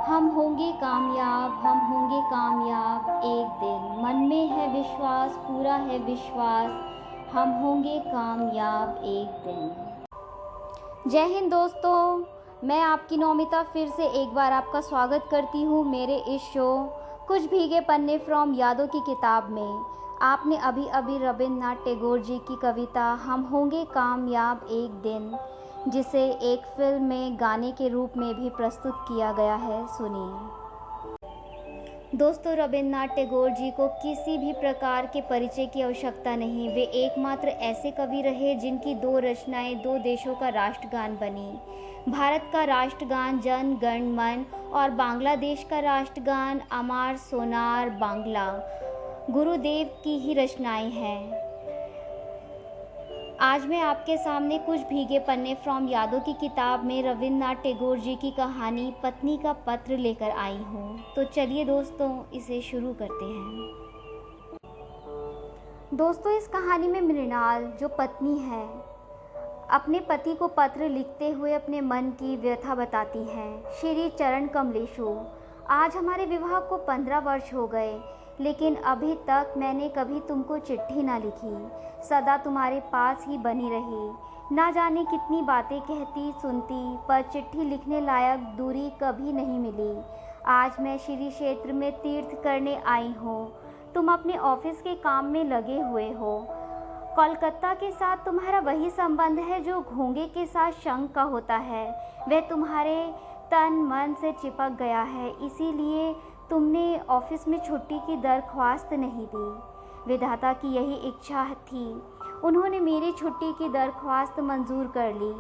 हम होंगे कामयाब, हम होंगे कामयाब एक दिन। मन में है विश्वास, पूरा है विश्वास, हम होंगे कामयाब एक दिन। जय हिंद दोस्तों, मैं आपकी नौमिता फिर से एक बार आपका स्वागत करती हूँ मेरे इस शो कुछ भीगे पन्ने फ्रॉम यादों की किताब में। आपने अभी अभी रविन्द्रनाथ टैगोर जी की कविता हम होंगे कामयाब एक दिन, जिसे एक फिल्म में गाने के रूप में भी प्रस्तुत किया गया है, सुनिए। दोस्तों, रविन्द्रनाथ टैगोर जी को किसी भी प्रकार के परिचय की आवश्यकता नहीं। वे एकमात्र ऐसे कवि रहे जिनकी दो रचनाएं दो देशों का राष्ट्रगान बनी। भारत का राष्ट्रगान जन गण मन और बांग्लादेश का राष्ट्रगान अमार सोनार बांग्ला गुरुदेव की ही रचनाएं हैं। आज मैं आपके सामने कुछ भीगे पन्ने फ्रॉम यादों की किताब में रविन्द्रनाथ टैगोर जी की कहानी पत्नी का पत्र लेकर आई हूँ। तो चलिए दोस्तों, इसे शुरू करते हैं। दोस्तों, इस कहानी में मृणाल जो पत्नी है अपने पति को पत्र लिखते हुए अपने मन की व्यथा बताती है। श्री चरण कमलेशु, आज हमारे विवाह को 15 वर्ष हो गए, लेकिन अभी तक मैंने कभी तुमको चिट्ठी ना लिखी। सदा तुम्हारे पास ही बनी रही। ना जाने कितनी बातें कहती सुनती, पर चिट्ठी लिखने लायक दूरी कभी नहीं मिली। आज मैं श्री क्षेत्र में तीर्थ करने आई हूँ। तुम अपने ऑफिस के काम में लगे हुए हो। कोलकाता के साथ तुम्हारा वही संबंध है जो घोंगे के साथ शंख का होता है। वह तुम्हारे तन मन से चिपक गया है, इसीलिए तुमने ऑफिस में छुट्टी की दरख्वास्त नहीं दी। विधाता की यही इच्छा थी, उन्होंने मेरी छुट्टी की दरख्वास्त मंजूर कर ली।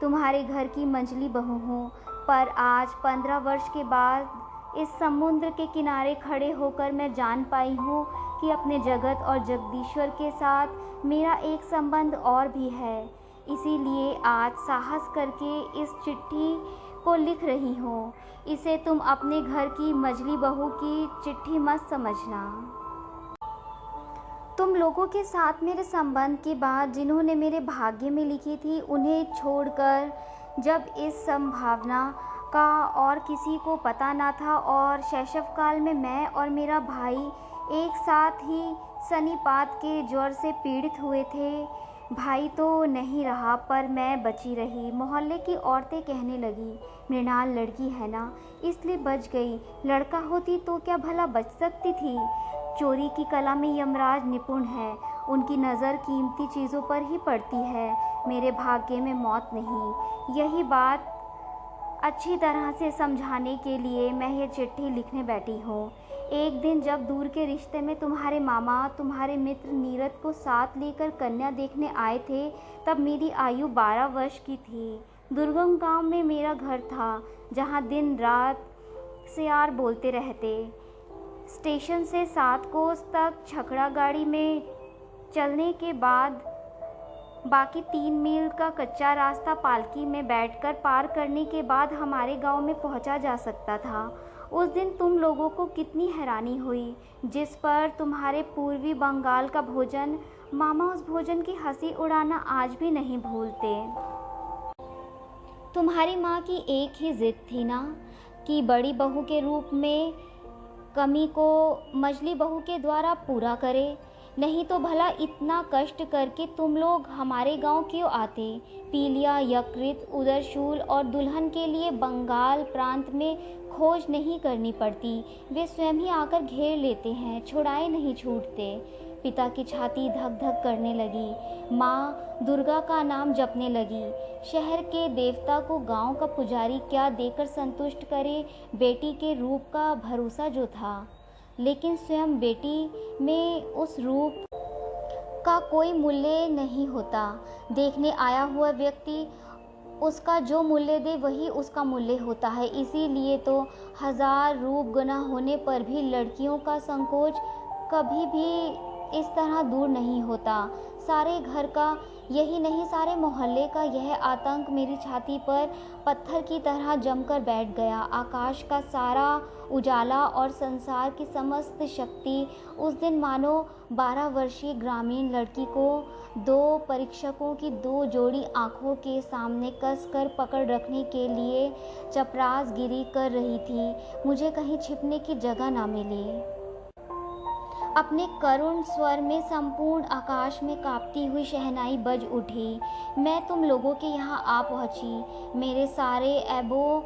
तुम्हारे घर की मंझली बहू हूँ, पर आज 15 वर्ष के बाद इस समुद्र के किनारे खड़े होकर मैं जान पाई हूँ कि अपने जगत और जगदीश्वर के साथ मेरा एक संबंध और भी है। इसीलिए आज साहस करके इस चिट्ठी को लिख रही हूँ। इसे तुम अपने घर की मझली बहू की चिट्ठी मत समझना। तुम लोगों के साथ मेरे संबंध की बात जिन्होंने मेरे भाग्य में लिखी थी, उन्हें छोड़कर जब इस संभावना का और किसी को पता ना था, और शैशव काल में मैं और मेरा भाई एक साथ ही सनीपात के ज्वर से पीड़ित हुए थे। भाई तो नहीं रहा, पर मैं बची रही। मोहल्ले की औरतें कहने लगी, मृणाल लड़की है ना, इसलिए बच गई। लड़का होती तो क्या भला बच सकती थी। चोरी की कला में यमराज निपुण है, उनकी नज़र कीमती चीज़ों पर ही पड़ती है। मेरे भाग्य में मौत नहीं। यही बात अच्छी तरह से समझाने के लिए मैं ये चिट्ठी लिखने बैठी हूँ। एक दिन जब दूर के रिश्ते में तुम्हारे मामा तुम्हारे मित्र नीरज को साथ लेकर कन्या देखने आए थे, तब मेरी आयु 12 वर्ष की थी। दुर्गम गांव में मेरा घर था, जहाँ दिन रात सियार बोलते रहते। स्टेशन से 7 कोस तक छकड़ा गाड़ी में चलने के बाद बाकी 3 मील का कच्चा रास्ता पालकी में बैठकर पार करने के बाद हमारे गांव में पहुंचा जा सकता था। उस दिन तुम लोगों को कितनी हैरानी हुई, जिस पर तुम्हारे पूर्वी बंगाल का भोजन मामा उस भोजन की हंसी उड़ाना आज भी नहीं भूलते। तुम्हारी माँ की एक ही जिद थी ना, कि बड़ी बहू के रूप में कमी को मझली बहू के द्वारा पूरा करे। नहीं तो भला इतना कष्ट करके तुम लोग हमारे गांव क्यों आते। पीलिया, यकृत, उदरशूल और दुल्हन के लिए बंगाल प्रांत में खोज नहीं करनी पड़ती। वे स्वयं ही आकर घेर लेते हैं, छुड़ाए नहीं छूटते। पिता की छाती धक धक करने लगी। माँ दुर्गा का नाम जपने लगी। शहर के देवता को गांव का पुजारी क्या देकर संतुष्ट करे, बेटी के रूप का भरोसा जो था। लेकिन स्वयं बेटी में उस रूप का कोई मूल्य नहीं होता। देखने आया हुआ व्यक्ति उसका जो मूल्य दे वही उसका मूल्य होता है। इसीलिए तो 1000 रूप गुना होने पर भी लड़कियों का संकोच कभी भी इस तरह दूर नहीं होता। सारे घर का, यही नहीं सारे मोहल्ले का यह आतंक मेरी छाती पर पत्थर की तरह जमकर बैठ गया। आकाश का सारा उजाला और संसार की समस्त शक्ति उस दिन मानो 12 वर्षीय ग्रामीण लड़की को 2 परीक्षकों की 2 जोड़ी आँखों के सामने कसकर पकड़ रखने के लिए चपरासीगिरी कर रही थी। मुझे कहीं छिपने की जगह ना मिली। अपने करुण स्वर में संपूर्ण आकाश में कांपती हुई शहनाई बज उठी। मैं तुम लोगों के यहाँ आ पहुँची। मेरे सारे ऐबों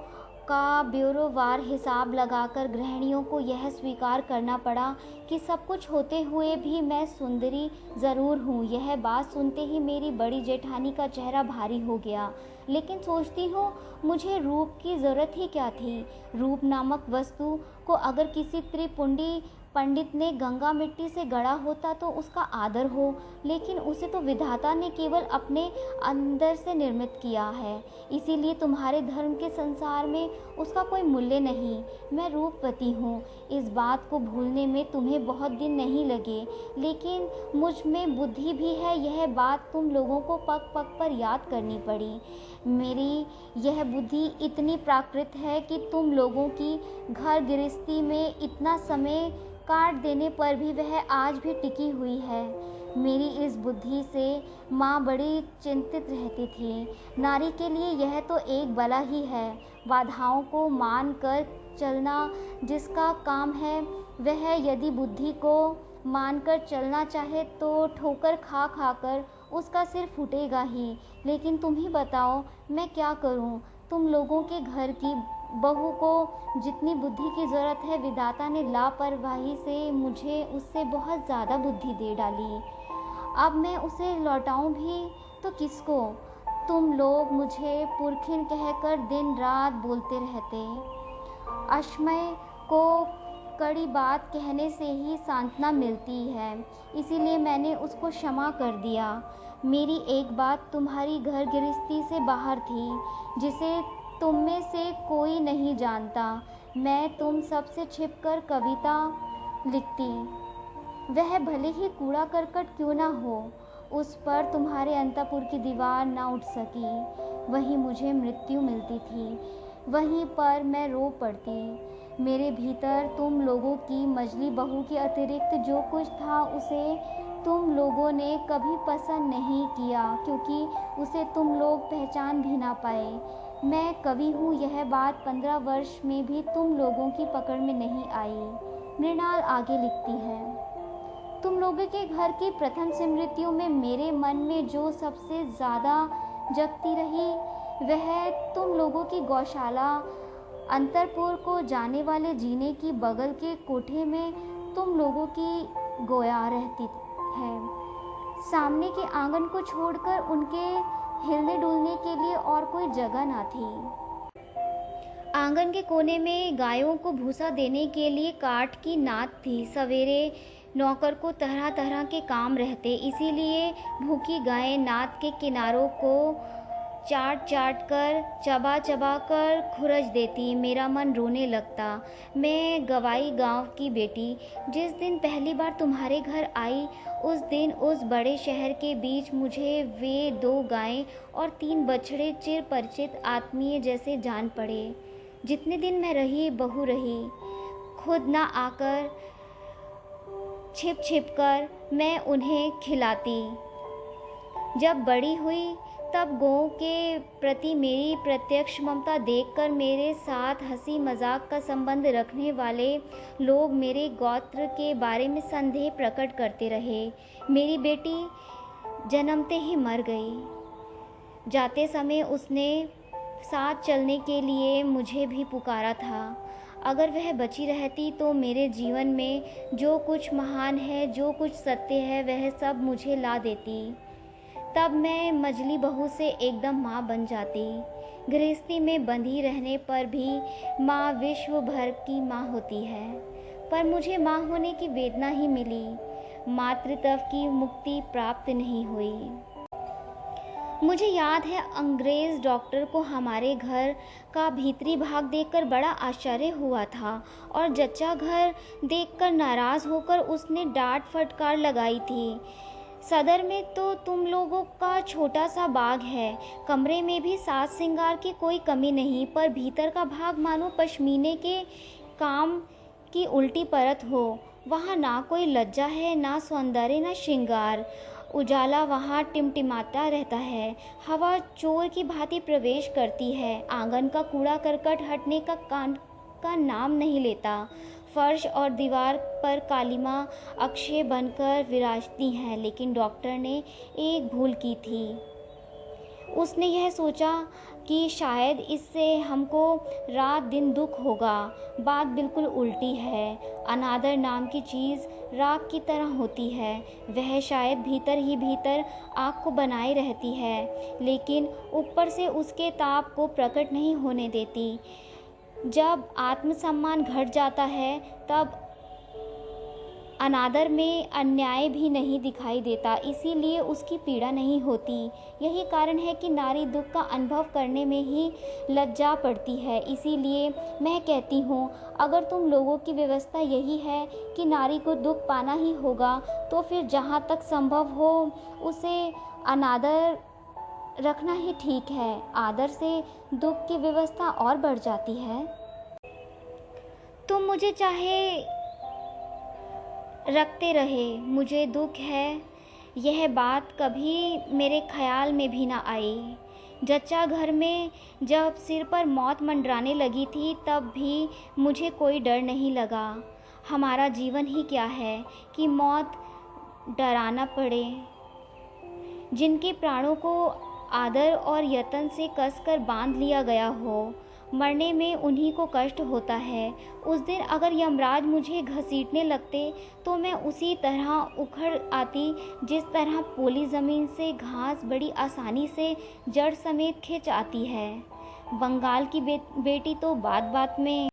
का ब्यूरोवार हिसाब लगाकर गृहिणियों को यह स्वीकार करना पड़ा कि सब कुछ होते हुए भी मैं सुंदरी ज़रूर हूँ। यह बात सुनते ही मेरी बड़ी जेठानी का चेहरा भारी हो गया। लेकिन सोचती हूँ, मुझे रूप की ज़रूरत ही क्या थी। रूप नामक वस्तु को अगर किसी त्रिपुंडी पंडित ने गंगा मिट्टी से गढ़ा होता तो उसका आदर हो, लेकिन उसे तो विधाता ने केवल अपने अंदर से निर्मित किया है। इसीलिए तुम्हारे धर्म के संसार में उसका कोई मूल्य नहीं। मैं रूपवती हूँ, इस बात को भूलने में तुम्हें बहुत दिन नहीं लगे, लेकिन मुझ में बुद्धि भी है। यह बात तुम लोगों को पग पग पर याद करनी पड़ी। मेरी यह बुद्धि इतनी प्राकृत है कि तुम लोगों की घर गृहस्थी में इतना समय काट देने पर भी वह आज भी टिकी हुई है। मेरी इस बुद्धि से माँ बड़ी चिंतित रहती थी। नारी के लिए यह तो एक बला ही है। बाधाओं को मान कर चलना जिसका काम है, वह यदि बुद्धि को मानकर चलना चाहे तो ठोकर खा खाकर उसका सिर फूटेगा ही। लेकिन तुम ही बताओ, मैं क्या करूं? तुम लोगों के घर की बहू को जितनी बुद्धि की ज़रूरत है, विधाता ने लापरवाही से मुझे उससे बहुत ज़्यादा बुद्धि दे डाली। अब मैं उसे लौटाऊं भी तो किसको? तुम लोग मुझे पुरखिन कहकर दिन रात बोलते रहते। अश्मय को कड़ी बात कहने से ही सांत्वना मिलती है, इसीलिए मैंने उसको क्षमा कर दिया। मेरी एक बात तुम्हारी घर गृहस्थी से बाहर थी, जिसे तुम में से कोई नहीं जानता। मैं तुम सबसे छिपकर कविता लिखती, वह भले ही कूड़ा करकट क्यों ना हो, उस पर तुम्हारे अंतपुर की दीवार ना उठ सकी। वहीं मुझे मृत्यु मिलती थी, वहीं पर मैं रो पड़ती। मेरे भीतर तुम लोगों की मजली बहू के अतिरिक्त जो कुछ था, उसे तुम लोगों ने कभी पसंद नहीं किया, क्योंकि उसे तुम लोग पहचान भी ना पाए। मैं कवि हूँ, यह बात 15 वर्ष में भी तुम लोगों की पकड़ में नहीं आई। मृणाल आगे लिखती है, तुम लोगों के घर की प्रथम स्मृतियों में मेरे मन में जो सबसे ज़्यादा जगती रही, वह तुम लोगों की गौशाला अंतरपुर को जाने वाले जीने की बगल के कोठे में तुम लोगों की गोया रहती है। सामने के आंगन को छोड़कर उनके हिलने डुलने के लिए और कोई जगह ना थी। आंगन के कोने में गायों को भूसा देने के लिए काठ की नाद थी। सवेरे नौकर को तरह तरह के काम रहते, इसीलिए भूखी गायें नाद के किनारों को चाट चाट कर, चबा चबा कर खुरच देती। मेरा मन रोने लगता। मैं गवाई गांव की बेटी जिस दिन पहली बार तुम्हारे घर आई, उस दिन उस बड़े शहर के बीच मुझे वे 2 गायें और 3 बछड़े चिर परिचित आत्मीय जैसे जान पड़े। जितने दिन मैं रही बहू रही, खुद ना आकर छिप छिप कर मैं उन्हें खिलाती। जब बड़ी हुई तब गौ के प्रति मेरी प्रत्यक्ष ममता देखकर मेरे साथ हंसी मजाक का संबंध रखने वाले लोग मेरे गोत्र के बारे में संदेह प्रकट करते रहे। मेरी बेटी जन्मते ही मर गई। जाते समय उसने साथ चलने के लिए मुझे भी पुकारा था। अगर वह बची रहती तो मेरे जीवन में जो कुछ महान है, जो कुछ सत्य है, वह सब मुझे ला देती। तब मैं मजली बहू से एकदम माँ बन जाती। गृहस्थी में बंधी रहने पर भी माँ विश्व भर की माँ होती है, पर मुझे माँ होने की वेदना ही मिली, मातृत्व की मुक्ति प्राप्त नहीं हुई। मुझे याद है अंग्रेज़ डॉक्टर को हमारे घर का भीतरी भाग देखकर बड़ा आश्चर्य हुआ था और जच्चा घर देखकर नाराज़ होकर उसने डांट फटकार लगाई थी। सदर में तो तुम लोगों का छोटा सा बाग है, कमरे में भी साज सिंगार की कोई कमी नहीं, पर भीतर का भाग मानो पश्मीने के काम की उल्टी परत हो। वहाँ ना कोई लज्जा है, ना सौंदर्य, ना श्रृंगार। उजाला वहाँ टिमटिमाता रहता है, हवा चोर की भांति प्रवेश करती है, आंगन का कूड़ा करकट हटने का नाम नहीं लेता। फर्श और दीवार पर कालीमा अक्षय बनकर विराजती हैं। लेकिन डॉक्टर ने एक भूल की थी। उसने यह सोचा कि शायद इससे हमको रात दिन दुख होगा। बात बिल्कुल उल्टी है। अनादर नाम की चीज़ राख की तरह होती है। वह शायद भीतर ही भीतर आग को बनाए रहती है, लेकिन ऊपर से उसके ताप को प्रकट नहीं होने देती। जब आत्मसम्मान घट जाता है तब अनादर में अन्याय भी नहीं दिखाई देता, इसीलिए उसकी पीड़ा नहीं होती। यही कारण है कि नारी दुख का अनुभव करने में ही लज्जा पड़ती है। इसीलिए मैं कहती हूँ, अगर तुम लोगों की व्यवस्था यही है कि नारी को दुख पाना ही होगा, तो फिर जहाँ तक संभव हो उसे अनादर रखना ही ठीक है। आदर से दुख की व्यवस्था और बढ़ जाती है। तुम मुझे चाहे रखते रहे, मुझे दुख है, यह बात कभी मेरे ख्याल में भी ना आई। जच्चा घर में जब सिर पर मौत मंडराने लगी थी तब भी मुझे कोई डर नहीं लगा। हमारा जीवन ही क्या है कि मौत डराना पड़े। जिनके प्राणों को आदर और यत्न से कसकर बांध लिया गया हो, मरने में उन्हीं को कष्ट होता है। उस दिन अगर यमराज मुझे घसीटने लगते तो मैं उसी तरह उखड़ आती जिस तरह पोली ज़मीन से घास बड़ी आसानी से जड़ समेत खिंच आती है। बंगाल की बेटी तो बात बात में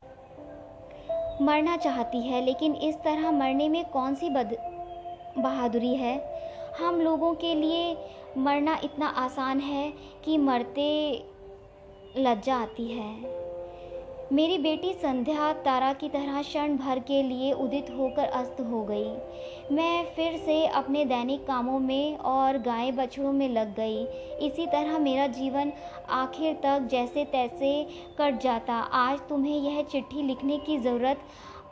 मरना चाहती है, लेकिन इस तरह मरने में कौन सी बहादुरी है। हम लोगों के लिए मरना इतना आसान है कि मरते लज्जा आती है। मेरी बेटी संध्या तारा की तरह क्षण भर के लिए उदित होकर अस्त हो गई। मैं फिर से अपने दैनिक कामों में और गाय बछड़ों में लग गई। इसी तरह मेरा जीवन आखिर तक जैसे तैसे कट जाता। आज तुम्हें यह चिट्ठी लिखने की ज़रूरत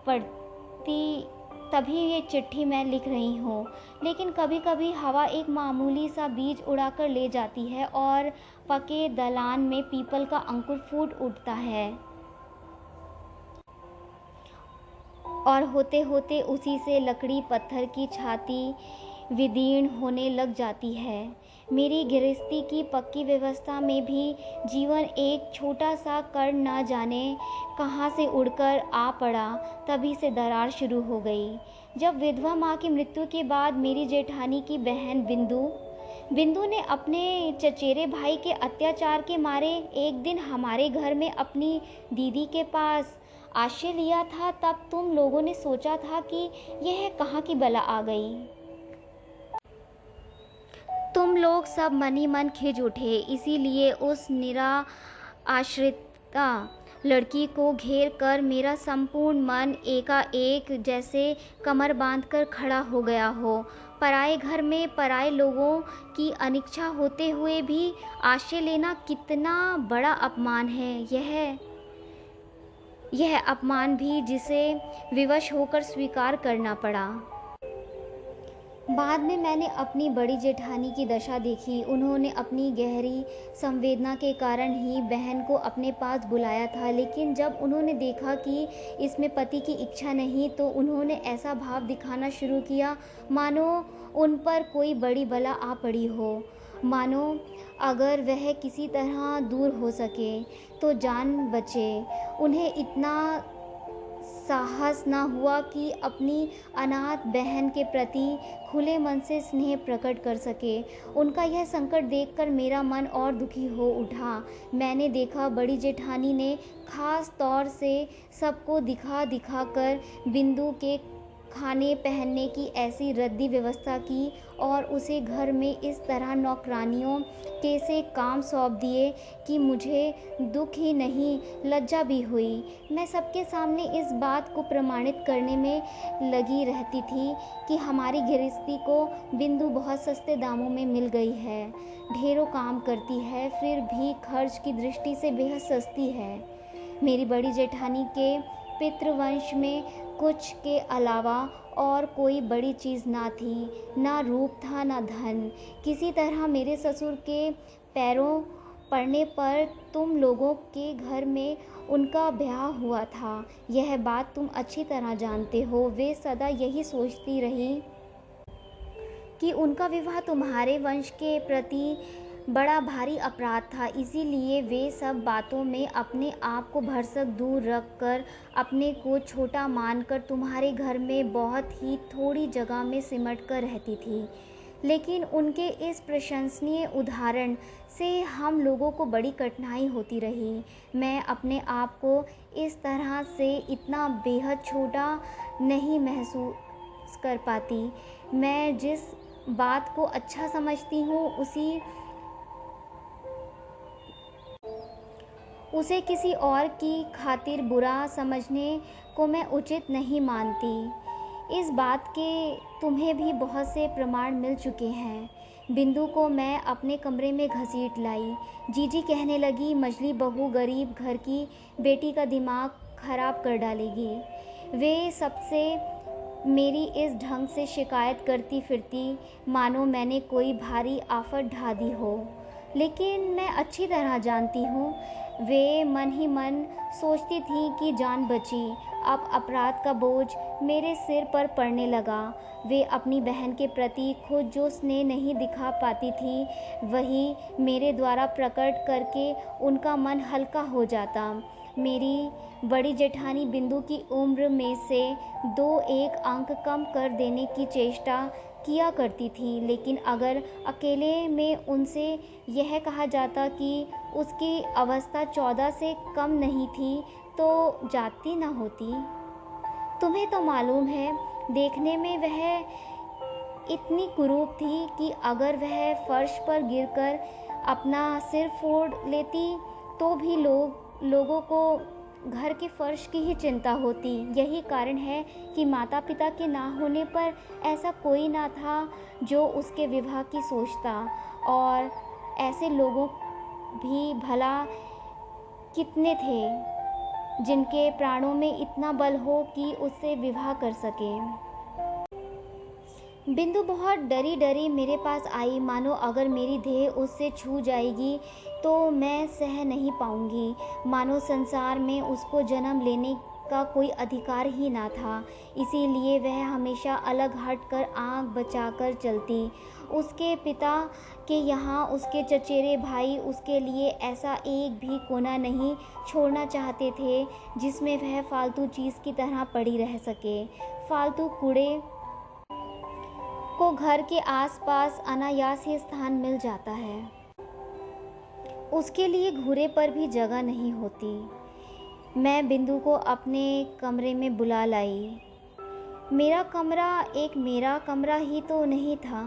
पड़ती, तभी ये चिट्ठी मैं लिख रही हूँ। लेकिन कभी कभी हवा एक मामूली सा बीज उड़ाकर ले जाती है और पके दलान में पीपल का अंकुर फूट उठता है और होते होते उसी से लकड़ी पत्थर की छाती विदीर्ण होने लग जाती है। मेरी गृहस्थी की पक्की व्यवस्था में भी जीवन एक छोटा सा कण न जाने कहाँ से उड़कर आ पड़ा। तभी से दरार शुरू हो गई। जब विधवा माँ की मृत्यु के बाद मेरी जेठानी की बहन बिंदु ने अपने चचेरे भाई के अत्याचार के मारे एक दिन हमारे घर में अपनी दीदी के पास आश्रय लिया था, तब तुम लोगों ने सोचा था कि यह कहाँ की बला आ गई। तुम लोग सब मन ही मन खिंच उठे। इसीलिए उस निराश्रिता लड़की को घेर कर मेरा संपूर्ण मन एकाएक जैसे कमर बांधकर खड़ा हो गया हो। पराए घर में पराए लोगों की अनिच्छा होते हुए भी आश्रय लेना कितना बड़ा अपमान है। यह अपमान भी जिसे विवश होकर स्वीकार करना पड़ा। बाद में मैंने अपनी बड़ी जेठानी की दशा देखी। उन्होंने अपनी गहरी संवेदना के कारण ही बहन को अपने पास बुलाया था, लेकिन जब उन्होंने देखा कि इसमें पति की इच्छा नहीं तो उन्होंने ऐसा भाव दिखाना शुरू किया मानो उन पर कोई बड़ी बला आ पड़ी हो, मानो अगर वह किसी तरह दूर हो सके तो जान बचे। उन्हें इतना साहस न हुआ कि अपनी अनाथ बहन के प्रति खुले मन से स्नेह प्रकट कर सके। उनका यह संकट देखकर मेरा मन और दुखी हो उठा। मैंने देखा बड़ी जेठानी ने खास तौर से सबको दिखा कर बिंदु के खाने पहनने की ऐसी रद्दी व्यवस्था की और उसे घर में इस तरह नौकरानियों के से काम सौंप दिए कि मुझे दुख ही नहीं लज्जा भी हुई। मैं सबके सामने इस बात को प्रमाणित करने में लगी रहती थी कि हमारी गृहस्थी को बिंदु बहुत सस्ते दामों में मिल गई है, ढेरों काम करती है, फिर भी खर्च की दृष्टि से बेहद सस्ती है। मेरी बड़ी जेठानी के पितृवंश में कुछ के अलावा और कोई बड़ी चीज़ ना थी, ना रूप था ना धन। किसी तरह मेरे ससुर के पैरों पड़ने पर तुम लोगों के घर में उनका ब्याह हुआ था, यह बात तुम अच्छी तरह जानते हो। वे सदा यही सोचती रही कि उनका विवाह तुम्हारे वंश के प्रति बड़ा भारी अपराध था, इसीलिए वे सब बातों में अपने आप को भरसक दूर रखकर अपने को छोटा मानकर तुम्हारे घर में बहुत ही थोड़ी जगह में सिमट कर रहती थी। लेकिन उनके इस प्रशंसनीय उदाहरण से हम लोगों को बड़ी कठिनाई होती रही। मैं अपने आप को इस तरह से इतना बेहद छोटा नहीं महसूस कर पाती। मैं जिस बात को अच्छा समझती हूँ उसे किसी और की खातिर बुरा समझने को मैं उचित नहीं मानती। इस बात के तुम्हें भी बहुत से प्रमाण मिल चुके हैं। बिंदु को मैं अपने कमरे में घसीट लाई। जीजी कहने लगी, मझली बहू गरीब घर की बेटी का दिमाग खराब कर डालेगी। वे सबसे मेरी इस ढंग से शिकायत करती फिरती मानो मैंने कोई भारी आफत ढा दी हो। लेकिन मैं अच्छी तरह जानती हूँ, वे मन ही मन सोचती थी कि जान बची। अब अपराध का बोझ मेरे सिर पर पड़ने लगा। वे अपनी बहन के प्रति खुद जो स्नेह नहीं दिखा पाती थी, वही मेरे द्वारा प्रकट करके उनका मन हल्का हो जाता। मेरी बड़ी जेठानी बिंदु की उम्र में से 2-1 अंक कम कर देने की चेष्टा किया करती थी, लेकिन अगर अकेले में उनसे यह कहा जाता कि उसकी अवस्था 14 से कम नहीं थी तो जाती न होती। तुम्हें तो मालूम है, देखने में वह इतनी कुरूप थी कि अगर वह फर्श पर गिरकर अपना सिर फोड़ लेती तो भी लोगों को घर के फर्श की ही चिंता होती। यही कारण है कि माता पिता के ना होने पर ऐसा कोई ना था जो उसके विवाह की सोचता, और ऐसे लोगों भी भला कितने थे जिनके प्राणों में इतना बल हो कि उससे विवाह कर सके। बिंदु बहुत डरी डरी मेरे पास आई, मानो अगर मेरी देह उससे छू जाएगी तो मैं सह नहीं पाऊंगी, मानो संसार में उसको जन्म लेने का कोई अधिकार ही ना था। इसीलिए वह हमेशा अलग हटकर आंख बचाकर चलती। उसके पिता के यहाँ उसके चचेरे भाई उसके लिए ऐसा एक भी कोना नहीं छोड़ना चाहते थे जिसमें वह फालतू चीज़ की तरह पड़ी रह सके। फालतू कूड़े को घर के आसपास अनायास ही स्थान मिल जाता है, उसके लिए घूरे पर भी जगह नहीं होती। मैं बिंदु को अपने कमरे में बुला लाई। मेरा कमरा ही तो नहीं था।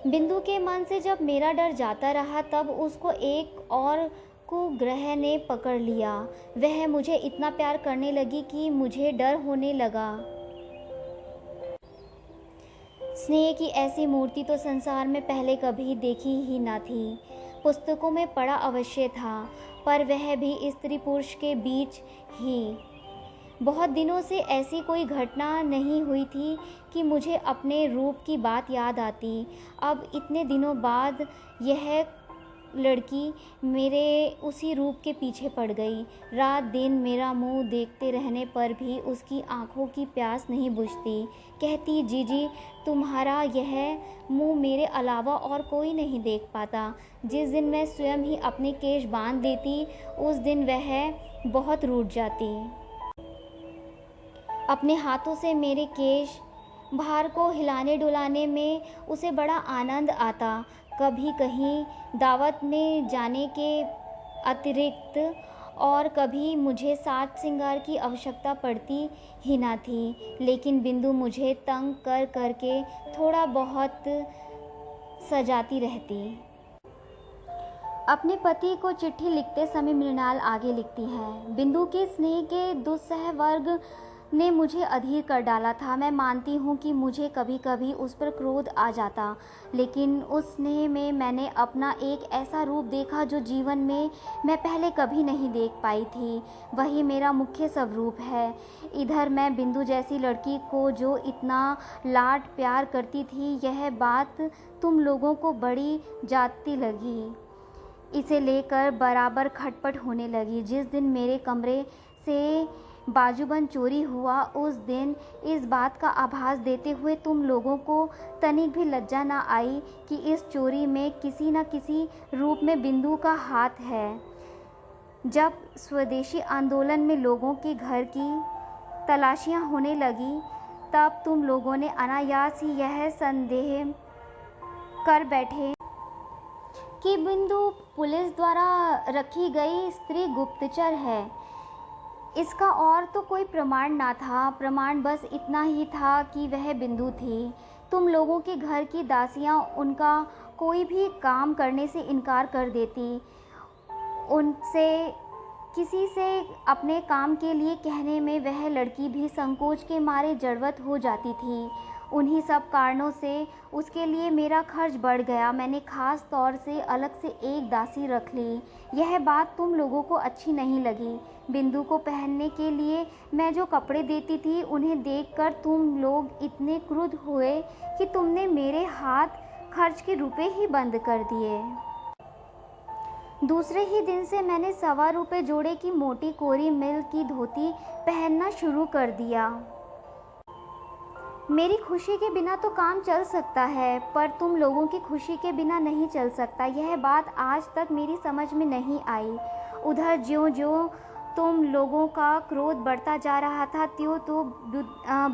बिंदु के मन से जब मेरा डर जाता रहा तब उसको एक और कुग्रह ने पकड़ लिया। वह मुझे इतना प्यार करने लगी कि मुझे डर होने लगा। स्नेह की ऐसी मूर्ति तो संसार में पहले कभी देखी ही ना थी। पुस्तकों में पढ़ा अवश्य था, पर वह भी स्त्री पुरुष के बीच ही। बहुत दिनों से ऐसी कोई घटना नहीं हुई थी कि मुझे अपने रूप की बात याद आती। अब इतने दिनों बाद यह लड़की मेरे उसी रूप के पीछे पड़ गई। रात दिन मेरा मुंह देखते रहने पर भी उसकी आंखों की प्यास नहीं बुझती। कहती, जीजी तुम्हारा यह मुंह मेरे अलावा और कोई नहीं देख पाता। जिस दिन मैं स्वयं ही अपने केश बांध देती उस दिन वह बहुत रूठ जाती। अपने हाथों से मेरे केश भार को हिलाने डुलाने में उसे बड़ा आनंद आता। कभी कहीं दावत में जाने के अतिरिक्त और कभी मुझे साज श्रृंगार की आवश्यकता पड़ती ही ना थी। लेकिन बिंदु मुझे तंग कर करके थोड़ा बहुत सजाती रहती। अपने पति को चिट्ठी लिखते समय मृणाल आगे लिखती है, बिंदु के स्नेह के दुस्सह वर्ग ने मुझे अधीर कर डाला था। मैं मानती हूँ कि मुझे कभी कभी उस पर क्रोध आ जाता, लेकिन उस स्नेह में मैंने अपना एक ऐसा रूप देखा जो जीवन में मैं पहले कभी नहीं देख पाई थी। वही मेरा मुख्य स्वरूप है। इधर मैं बिंदु जैसी लड़की को जो इतना लाड प्यार करती थी, यह बात तुम लोगों को बड़ी जाती लगी। इसे लेकर बराबर खटपट होने लगी। जिस दिन मेरे कमरे से बाजूबंद चोरी हुआ, उस दिन इस बात का आभास देते हुए तुम लोगों को तनिक भी लज्जा न आई कि इस चोरी में किसी न किसी रूप में बिंदु का हाथ है। जब स्वदेशी आंदोलन में लोगों के घर की तलाशियां होने लगी, तब तुम लोगों ने अनायास ही यह संदेह कर बैठे कि बिंदु पुलिस द्वारा रखी गई स्त्री गुप्तचर है। इसका और तो कोई प्रमाण ना था। प्रमाण बस इतना ही था कि वह बिंदु थी। तुम लोगों के घर की दासियां उनका कोई भी काम करने से इनकार कर देती। उनसे किसी से अपने काम के लिए कहने में वह लड़की भी संकोच के मारे जड़वत हो जाती थी। उन्हीं सब कारणों से उसके लिए मेरा खर्च बढ़ गया। मैंने खास तौर से अलग से एक दासी रख ली। यह बात तुम लोगों को अच्छी नहीं लगी। बिंदु को पहनने के लिए मैं जो कपड़े देती थी, उन्हें देखकर तुम लोग इतने क्रुद्ध हुए कि तुमने मेरे हाथ खर्च के रुपए ही बंद कर दिए। दूसरे ही दिन से मैंने ₹1.25 जोड़े की मोटी कोरी मिल की धोती पहनना शुरू कर दिया। मेरी खुशी के बिना तो काम चल सकता है, पर तुम लोगों की खुशी के बिना नहीं चल सकता। यह बात आज तक मेरी समझ में नहीं आई। उधर ज्यों-ज्यों तुम लोगों का क्रोध बढ़ता जा रहा था, त्यों तो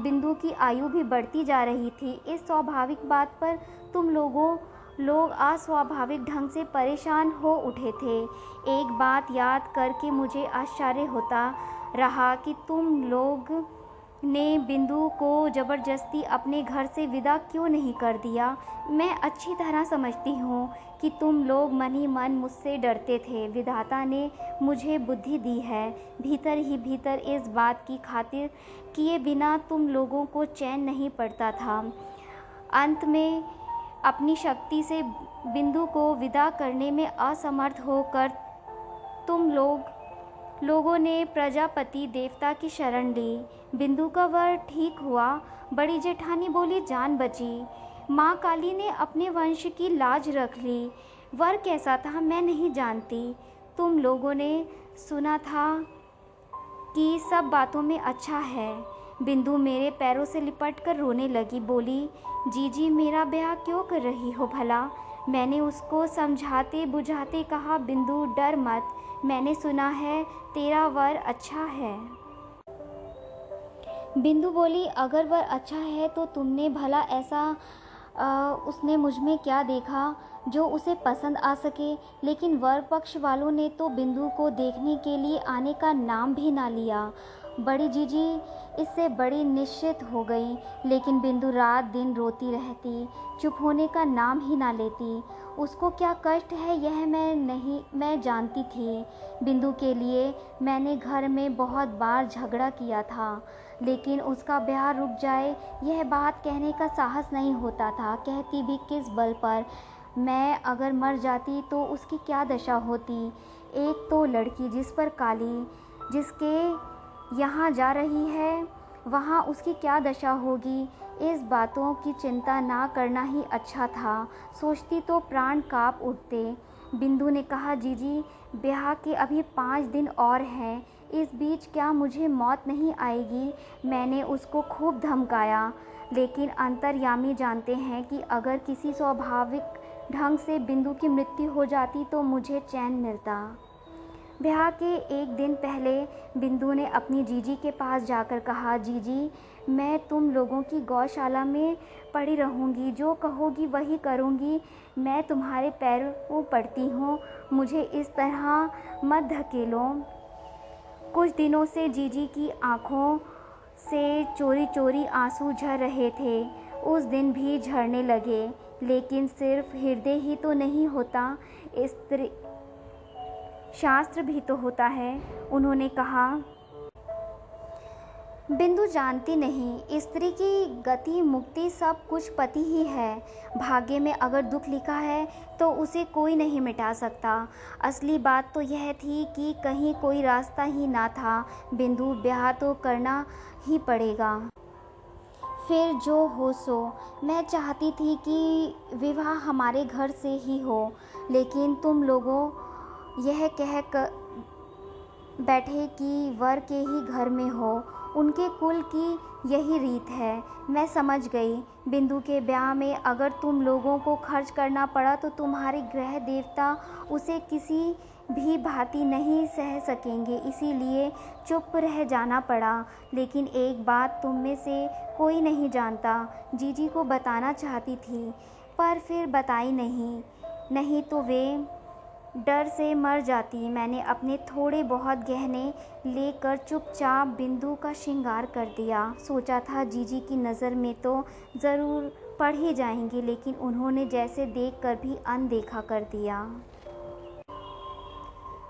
बिंदु की आयु भी बढ़ती जा रही थी। इस स्वाभाविक बात पर तुम लोग अस्वाभाविक ढंग से परेशान हो उठे थे। एक बात याद करके मुझे आश्चर्य होता रहा कि तुम लोग ने बिंदु को ज़बरदस्ती अपने घर से विदा क्यों नहीं कर दिया। मैं अच्छी तरह समझती हूँ कि तुम लोग मन ही मन मुझसे डरते थे। विधाता ने मुझे बुद्धि दी है। भीतर ही भीतर इस बात की खातिर किए बिना तुम लोगों को चैन नहीं पड़ता था। अंत में अपनी शक्ति से बिंदु को विदा करने में असमर्थ होकर तुम लोगों ने प्रजापति देवता की शरण ली। बिंदु का वर ठीक हुआ। बड़ी जेठानी बोली, जान बची। माँ काली ने अपने वंश की लाज रख ली। वर कैसा था मैं नहीं जानती। तुम लोगों ने सुना था कि सब बातों में अच्छा है। बिंदु मेरे पैरों से लिपट कर रोने लगी। बोली, जीजी मेरा ब्याह क्यों कर रही हो भला। मैंने उसको समझाते बुझाते कहा, बिंदु डर मत, मैंने सुना है तेरा वर अच्छा है। बिंदु बोली, अगर वर अच्छा है तो तुमने भला ऐसा उसने मुझ में क्या देखा जो उसे पसंद आ सके। लेकिन वर पक्ष वालों ने तो बिंदु को देखने के लिए आने का नाम भी ना लिया। बड़ी जीजी इससे बड़ी निश्चित हो गई, लेकिन बिंदु रात दिन रोती रहती, चुप होने का नाम ही ना लेती। उसको क्या कष्ट है यह मैं जानती थी। बिंदु के लिए मैंने घर में बहुत बार झगड़ा किया था, लेकिन उसका ब्याह रुक जाए यह बात कहने का साहस नहीं होता था। कहती भी किस बल पर। मैं अगर मर जाती तो उसकी क्या दशा होती। एक तो लड़की जिस पर काली जिसके यहाँ जा रही है, वहाँ उसकी क्या दशा होगी। इस बातों की चिंता ना करना ही अच्छा था। सोचती तो प्राण काँप उठते। बिंदु ने कहा, जीजी ब्याह के अभी 5 दिन और हैं, इस बीच क्या मुझे मौत नहीं आएगी। मैंने उसको खूब धमकाया, लेकिन अंतर्यामी जानते हैं कि अगर किसी स्वाभाविक ढंग से बिंदु की मृत्यु हो जाती तो मुझे चैन मिलता। ब्याह के एक दिन पहले बिंदु ने अपनी जीजी के पास जाकर कहा, जीजी मैं तुम लोगों की गौशाला में पड़ी रहूँगी, जो कहोगी वही करूँगी। मैं तुम्हारे पैरों पड़ती हूँ, मुझे इस तरह मत धकेलो। कुछ दिनों से जीजी की आंखों से चोरी चोरी आंसू झर रहे थे। उस दिन भी झरने लगे। लेकिन सिर्फ हृदय ही तो नहीं होता, स्त्री शास्त्र भी तो होता है। उन्होंने कहा, बिंदु जानती नहीं, स्त्री की गति मुक्ति सब कुछ पति ही है। भाग्य में अगर दुख लिखा है तो उसे कोई नहीं मिटा सकता। असली बात तो यह थी कि कहीं कोई रास्ता ही ना था। बिंदु, ब्याह तो करना ही पड़ेगा। फिर जो हो सो। मैं चाहती थी कि विवाह हमारे घर से ही हो, लेकिन तुम लोगों यह कह कर बैठे कि वर के ही घर में हो। उनके कुल की यही रीत है। मैं समझ गई। बिंदु के ब्याह में अगर तुम लोगों को खर्च करना पड़ा तो तुम्हारे गृह देवता उसे किसी भी भांति नहीं सह सकेंगे, इसीलिए चुप रह जाना पड़ा। लेकिन एक बात तुम में से कोई नहीं जानता। जीजी को बताना चाहती थी, पर फिर बताई नहीं तो वे डर से मर जाती। मैंने अपने थोड़े बहुत गहने लेकर चुपचाप बिंदु का श्रृंगार कर दिया। सोचा था जीजी की नज़र में तो ज़रूर पड़ ही जाएंगी, लेकिन उन्होंने जैसे देखकर भी अनदेखा कर दिया।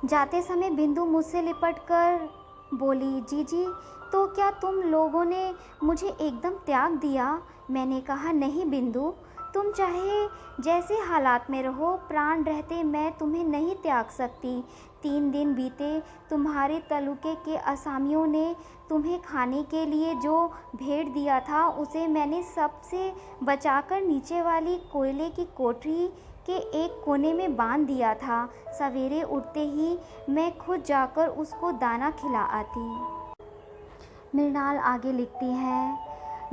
जाते समय बिंदु मुझसे लिपट कर बोली, जीजी, तो क्या तुम लोगों ने मुझे एकदम त्याग दिया? मैंने कहा, नहीं बिंदु, तुम चाहे जैसे हालात में रहो, प्राण रहते मैं तुम्हें नहीं त्याग सकती। 3 दिन बीते, तुम्हारे तालुके के असामियों ने तुम्हें खाने के लिए जो भेंट दिया था उसे मैंने सबसे बचाकर नीचे वाली कोयले की कोठरी के एक कोने में बांध दिया था। सवेरे उठते ही मैं खुद जाकर उसको दाना खिला आती। मृणाल आगे लिखती है,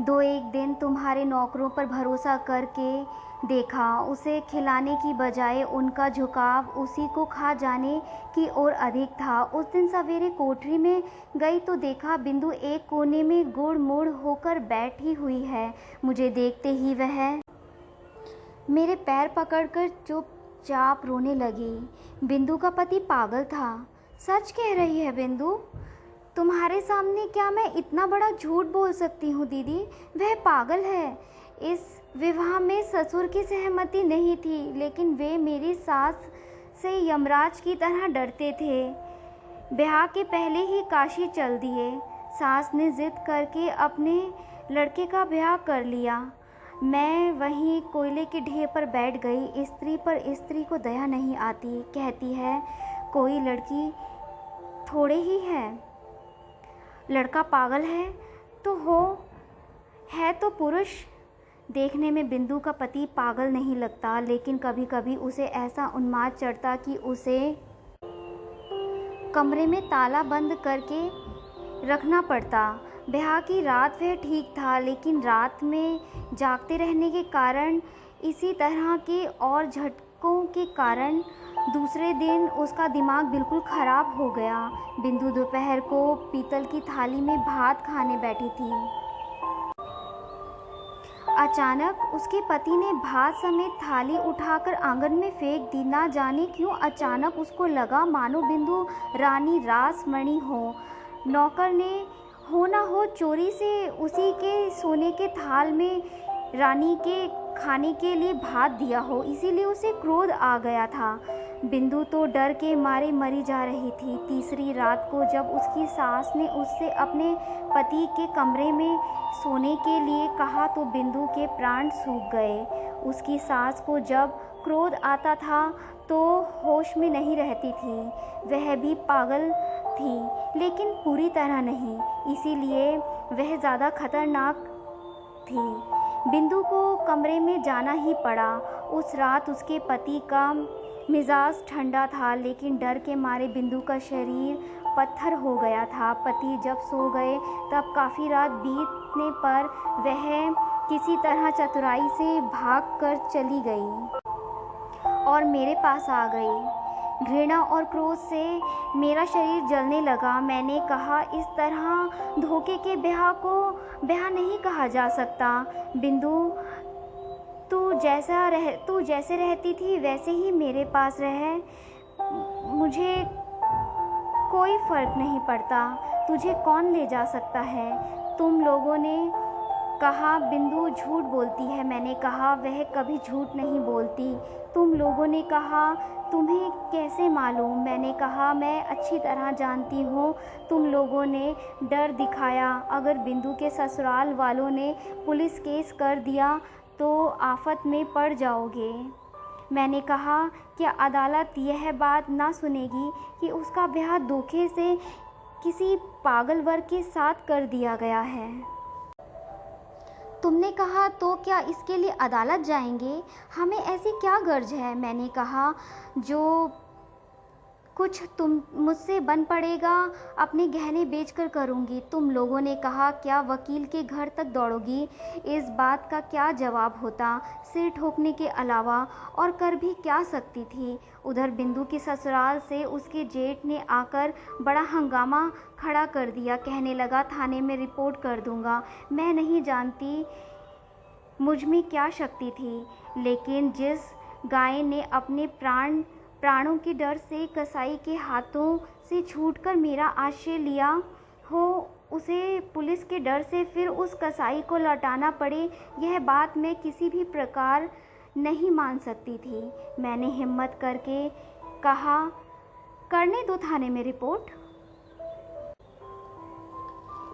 2-1 दिन तुम्हारे नौकरों पर भरोसा करके देखा। उसे खिलाने की बजाय उनका झुकाव उसी को खा जाने की ओर अधिक था। उस दिन सवेरे कोठरी में गई तो देखा बिंदु एक कोने में गुड़ मुड़ होकर बैठी हुई है। मुझे देखते ही वह मेरे पैर पकड़कर चुपचाप रोने लगी। बिंदु का पति पागल था। सच कह रही है बिंदु? तुम्हारे सामने क्या मैं इतना बड़ा झूठ बोल सकती हूँ दीदी? वह पागल है। इस विवाह में ससुर की सहमति नहीं थी, लेकिन वे मेरी सास से यमराज की तरह डरते थे। ब्याह के पहले ही काशी चल दिए। सास ने जिद करके अपने लड़के का ब्याह कर लिया। मैं वहीं कोयले के ढेर पर बैठ गई। स्त्री पर स्त्री को दया नहीं आती। कहती है, कोई लड़की थोड़े ही है, लड़का पागल है तो है तो पुरुष। देखने में बिंदु का पति पागल नहीं लगता, लेकिन कभी कभी उसे ऐसा उन्माद चढ़ता कि उसे कमरे में ताला बंद करके रखना पड़ता। ब्याह की रात वह ठीक था, लेकिन रात में जागते रहने के कारण, इसी तरह के और झटकों के कारण दूसरे दिन उसका दिमाग बिल्कुल ख़राब हो गया। बिंदु दोपहर को पीतल की थाली में भात खाने बैठी थी। अचानक उसके पति ने भात समेत थाली उठाकर आंगन में फेंक दी। ना जाने क्यों अचानक उसको लगा मानो बिंदु रानी रासमणि हो। नौकर ने हो ना हो चोरी से उसी के सोने के थाल में रानी के खाने के लिए भात दिया हो, इसीलिए उसे क्रोध आ गया था। बिंदु तो डर के मारे मरी जा रही थी। तीसरी रात को जब उसकी सास ने उससे अपने पति के कमरे में सोने के लिए कहा तो बिंदु के प्राण सूख गए। उसकी सास को जब क्रोध आता था तो होश में नहीं रहती थी। वह भी पागल थी, लेकिन पूरी तरह नहीं, इसीलिए वह ज़्यादा खतरनाक थी। बिंदु को कमरे में जाना ही पड़ा। उस रात उसके पति का मिजाज ठंडा था, लेकिन डर के मारे बिंदु का शरीर पत्थर हो गया था। पति जब सो गए तब काफ़ी रात बीतने पर वह किसी तरह चतुराई से भाग कर चली गई और मेरे पास आ गई। घृणा और क्रोध से मेरा शरीर जलने लगा। मैंने कहा, इस तरह धोखे के ब्याह को ब्याह नहीं कहा जा सकता। बिंदु, तू जैसे रहती थी वैसे ही मेरे पास रह। कोई फ़र्क नहीं पड़ता, तुझे कौन ले जा सकता है। तुम लोगों ने कहा बिंदु झूठ बोलती है। मैंने कहा वह कभी झूठ नहीं बोलती। तुम लोगों ने कहा तुम्हें कैसे मालूम। मैंने कहा मैं अच्छी तरह जानती हूँ। तुम लोगों ने डर दिखाया, अगर बिंदु के ससुराल वालों ने पुलिस केस कर दिया तो आफत में पड़ जाओगे। मैंने कहा क्या अदालत यह बात ना सुनेगी कि उसका ब्याह धोखे से किसी पागल वर्ग के साथ कर दिया गया है। तुमने कहा तो क्या इसके लिए अदालत जाएंगे, हमें ऐसी क्या गर्ज है। मैंने कहा जो कुछ तुम मुझसे बन पड़ेगा अपने गहने बेचकर करूँगी। तुम लोगों ने कहा क्या वकील के घर तक दौड़ोगी। इस बात का क्या जवाब होता, सिर ठोकने के अलावा और कर भी क्या सकती थी। उधर बिंदु के ससुराल से उसके जेठ ने आकर बड़ा हंगामा खड़ा कर दिया। कहने लगा थाने में रिपोर्ट कर दूंगा। मैं नहीं जानती मुझ में क्या शक्ति थी, लेकिन जिस गाय ने अपने प्राणों के डर से कसाई के हाथों से छूटकर मेरा आश्रय लिया हो, उसे पुलिस के डर से फिर उस कसाई को लौटाना पड़े, यह बात मैं किसी भी प्रकार नहीं मान सकती थी। मैंने हिम्मत करके कहा करने दो थाने में रिपोर्ट।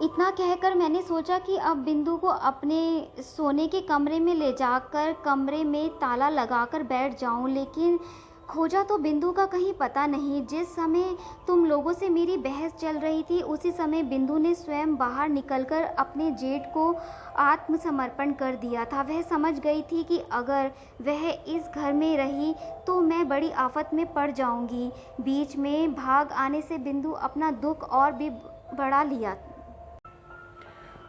इतना कहकर मैंने सोचा कि अब बिंदु को अपने सोने के कमरे में ले जाकर कमरे में ताला लगाकर बैठ जाऊं, लेकिन खोजा तो बिंदु का कहीं पता नहीं। जिस समय तुम लोगों से मेरी बहस चल रही थी उसी समय बिंदु ने स्वयं बाहर निकलकर अपने जेठ को आत्मसमर्पण कर दिया था। वह समझ गई थी कि अगर वह इस घर में रही तो मैं बड़ी आफत में पड़ जाऊंगी। बीच में भाग आने से बिंदु अपना दुख और भी बढ़ा लिया।